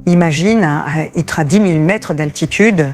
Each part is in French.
Imagine, être à 10 000 mètres d'altitude,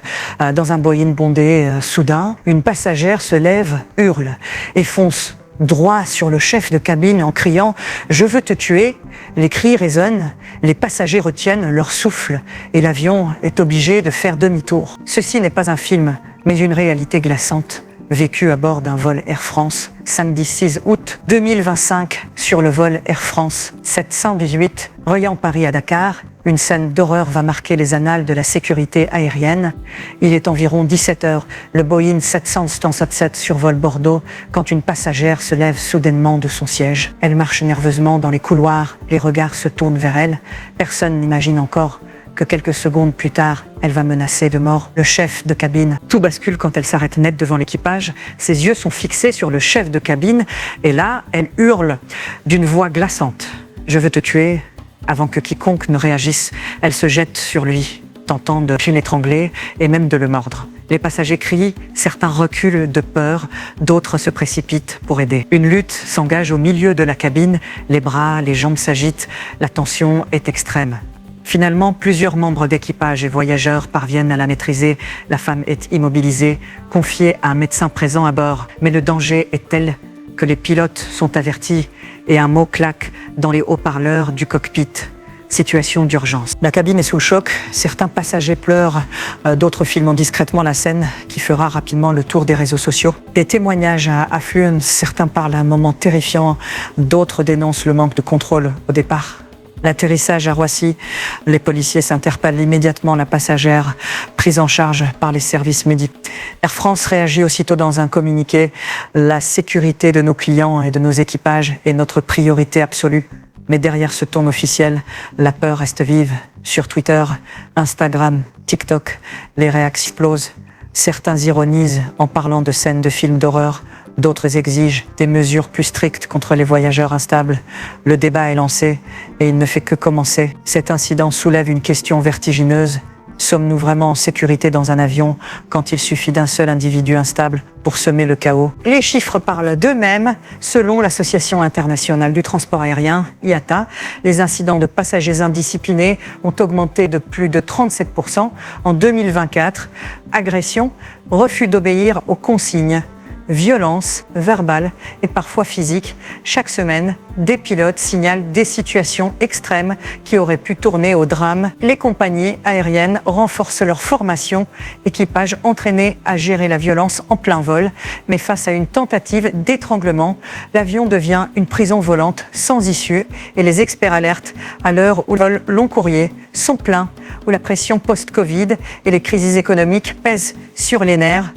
dans un Boeing bondé. Soudain, une passagère se lève, hurle et fonce droit sur le chef de cabine en criant « Je veux te tuer ». Les cris résonnent, les passagers retiennent leur souffle et l'avion est obligé de faire demi-tour. Ceci n'est pas un film, mais une réalité glaçante, vécue à bord d'un vol Air France, samedi 6 août 2025, sur le vol Air France 718, reliant Paris à Dakar. Une scène d'horreur va marquer les annales de la sécurité aérienne. Il est environ 17 h, le Boeing 777 survole Bordeaux quand une passagère se lève soudainement de son siège. Elle marche nerveusement dans les couloirs, les regards se tournent vers elle. Personne n'imagine encore que quelques secondes plus tard, elle va menacer de mort le chef de cabine. Tout bascule quand elle s'arrête net devant l'équipage. Ses yeux sont fixés sur le chef de cabine et là, elle hurle d'une voix glaçante. « Je veux te tuer ». Avant que quiconque ne réagisse, elle se jette sur lui, tentant de l'étrangler et même de le mordre. Les passagers crient, certains reculent de peur, d'autres se précipitent pour aider. Une lutte s'engage au milieu de la cabine, les bras, les jambes s'agitent, la tension est extrême. Finalement, plusieurs membres d'équipage et voyageurs parviennent à la maîtriser. La femme est immobilisée, confiée à un médecin présent à bord. Mais le danger est tel que les pilotes sont avertis et un mot claque dans les haut-parleurs du cockpit. Situation d'urgence. La cabine est sous le choc, certains passagers pleurent, d'autres filment discrètement la scène qui fera rapidement le tour des réseaux sociaux. Des témoignages affluent, certains parlent d'un moment terrifiant, d'autres dénoncent le manque de contrôle au départ. L'atterrissage à Roissy, les policiers s'interpellent immédiatement la passagère, prise en charge par les services médicaux. Air France réagit aussitôt dans un communiqué. La sécurité de nos clients et de nos équipages est notre priorité absolue. Mais derrière ce ton officiel, la peur reste vive. Sur Twitter, Instagram, TikTok, les réactions explosent. Certains ironisent en parlant de scènes de films d'horreur. D'autres exigent des mesures plus strictes contre les voyageurs instables. Le débat est lancé et il ne fait que commencer. Cet incident soulève une question vertigineuse. Sommes-nous vraiment en sécurité dans un avion quand il suffit d'un seul individu instable pour semer le chaos? Les chiffres parlent d'eux-mêmes. Selon l'Association internationale du transport aérien, IATA, les incidents de passagers indisciplinés ont augmenté de plus de 37% en 2024. Agression, refus d'obéir aux consignes, violence verbale et parfois physique. Chaque semaine, des pilotes signalent des situations extrêmes qui auraient pu tourner au drame. Les compagnies aériennes renforcent leur formation, équipages entraînés à gérer la violence en plein vol. Mais face à une tentative d'étranglement, l'avion devient une prison volante sans issue et les experts alertent à l'heure où les vols long courrier sont pleins, où la pression post-Covid et les crises économiques pèsent sur les nerfs.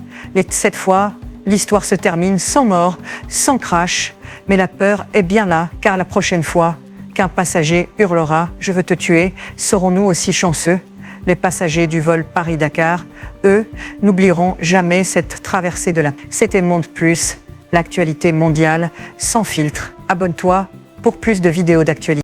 Cette fois, l'histoire se termine sans mort, sans crash, mais la peur est bien là, car la prochaine fois qu'un passager hurlera « Je veux te tuer », serons-nous aussi chanceux? Les passagers du vol Paris-Dakar, eux, n'oublieront jamais cette traversée de la... C'était Monde Plus, l'actualité mondiale sans filtre. Abonne-toi pour plus de vidéos d'actualité.